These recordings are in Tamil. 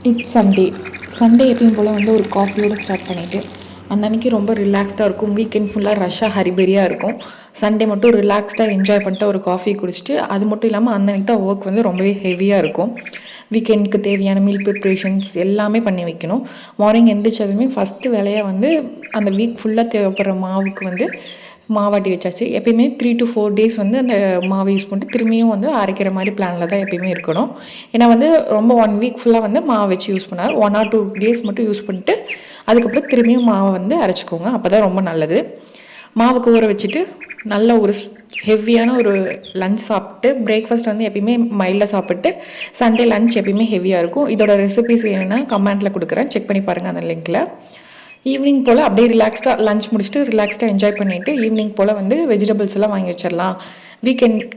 It's Sunday. சண்டே எப்பயும் போல் வந்து ஒரு காஃபியோடு ஸ்டார்ட் பண்ணிவிட்டு அந்த அன்றைக்கி ரொம்ப ரிலாக்ஸ்டாக இருக்கும். வீக்கெண்ட் ஃபுல்லாக ரஷ்ஷாக ஹரிபரியாக இருக்கும். சண்டே மட்டும் ரிலாக்ஸ்டாக என்ஜாய் பண்ணிட்டு ஒரு காஃபி குடிச்சிட்டு, அது மட்டும் இல்லாமல் அந்த அன்றைக்கி தான் ஒர்க் வந்து ரொம்பவே ஹெவியாக இருக்கும். வீக்கெண்டுக்கு தேவையான மீல் ப்ரிப்ரேஷன்ஸ் எல்லாமே பண்ணி வைக்கணும். மார்னிங் எந்திரிச்சதுமே ஃபஸ்ட்டு வேலையாக வந்து அந்த வீக் ஃபுல்லாக தேவைப்படுற மாவுக்கு வந்து மாவாட்டி வச்சாச்சு. எப்பயுமே 3 to 4 டேஸ் வந்து அந்த மாவை யூஸ் பண்ணிட்டு திரும்பியும் வந்து அரைக்கிற மாதிரி பிளானில் தான் எப்பயுமே இருக்கணும். ஏன்னா வந்து ரொம்ப 1 வீக் ஃபுல்லாக வந்து மாவு வச்சு யூஸ் பண்ணால் 1 or 2 டேஸ் மட்டும் யூஸ் பண்ணிட்டு அதுக்கப்புறம் திரும்பியும் மாவை வந்து அரைச்சிக்கோங்க. அப்போ தான் ரொம்ப நல்லது. மாவுக்கு ஊற வச்சுட்டு நல்ல ஒரு ஹெவியான ஒரு லஞ்ச் சாப்பிட்டு, பிரேக்ஃபாஸ்ட் வந்து எப்பயுமே மைல்டாக சாப்பிட்டு, சண்டே லஞ்ச் எப்பயுமே ஹெவியாக இருக்கும். இதோட ரெசிபிஸ் வேணும்னா கமெண்ட்டில் கொடுக்குறேன், செக் பண்ணி பாருங்கள் அந்த லிங்க்கில். ஈவினிங் போல் அப்படியே ரிலாக்ஸ்டாக லஞ்ச் முடிச்சுட்டு ரிலாக்ஸ்டாக என்ஜாய் பண்ணிவிட்டு ஈவினிங் போல் வந்து வெஜிடபிள்ஸ் எல்லாம் வாங்கி வச்சிடலாம்.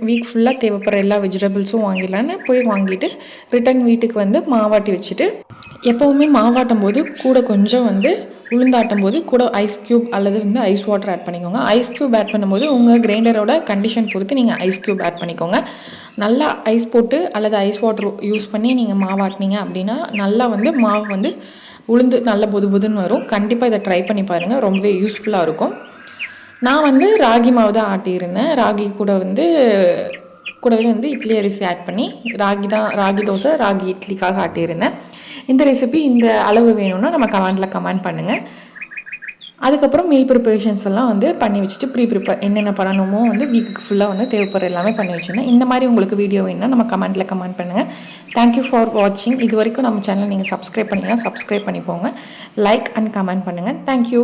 வீக் ஃபுல்லாக தேவைப்படுற எல்லா வெஜிடபிள்ஸும் வாங்கிடலான்னு போய் வாங்கிட்டு ரிட்டன் வீட்டுக்கு வந்து மாவாட்டி வச்சுட்டு, எப்போவுமே மாவாட்டும் போது கூட கொஞ்சம் வந்து உளுந்தாட்டும் போது கூட ஐஸ் க்யூப் அல்லது வந்து ஐஸ் வாட்டர் ஆட் பண்ணிக்கோங்க. ஐஸ் க்யூப் ஆட் பண்ணும்போது உங்கள் கிரைண்டரோட கண்டிஷன் பொறுத்து நீங்கள் ஐஸ் க்யூப் ஆட் பண்ணிக்கோங்க. நல்லா ஐஸ் போட்டு அல்லது ஐஸ் வாட்டர் யூஸ் பண்ணி நீங்கள் மாவாட்டினீங்க அப்படின்னா நல்லா வந்து மாவு வந்து உளுந்து நல்ல பொது பொதுன்னு வரும். கண்டிப்பாக இதை ட்ரை பண்ணி பாருங்கள், ரொம்பவே யூஸ்ஃபுல்லாக இருக்கும். நான் வந்து ராகி மாவு தான் ஆட்டியிருந்தேன். ராகி கூட வந்து கூடவே வந்து இட்லி அரிசி ஆட் பண்ணி ராகி தோசை ராகி இட்லிக்காக ஆட்டியிருந்தேன். இந்த ரெசிபி இந்த அளவு வேணும்னா நம்ம கமெண்ட் பண்ணுங்கள். அதுக்கப்புறம் மீல் ப்ரிப்பரேஷன்ஸ் எல்லாம் வந்து பண்ணி வச்சுட்டு ப்ரிப்பேர் என்னென்ன பண்ணணுமோ வந்து வீக்குக்கு ஃபுல்லாக வந்து தேவைப்படுற எல்லாமே பண்ணி வச்சுருந்தேன். இந்த மாதிரி உங்களுக்கு வீடியோ வேணும்னா நம்ம கமெண்ட் பண்ணுங்கள். தேங்க்யூ ஃபார் வாட்சிங். இது வரைக்கும் நம்ம சேனலை நீங்கள் சப்ஸ்கிரைப் பண்ணிங்கன்னா சப்ஸ்கிரைப் பண்ணிப்போங்க. லைக் அண்ட் கமெண்ட் பண்ணுங்கள். தேங்க்யூ.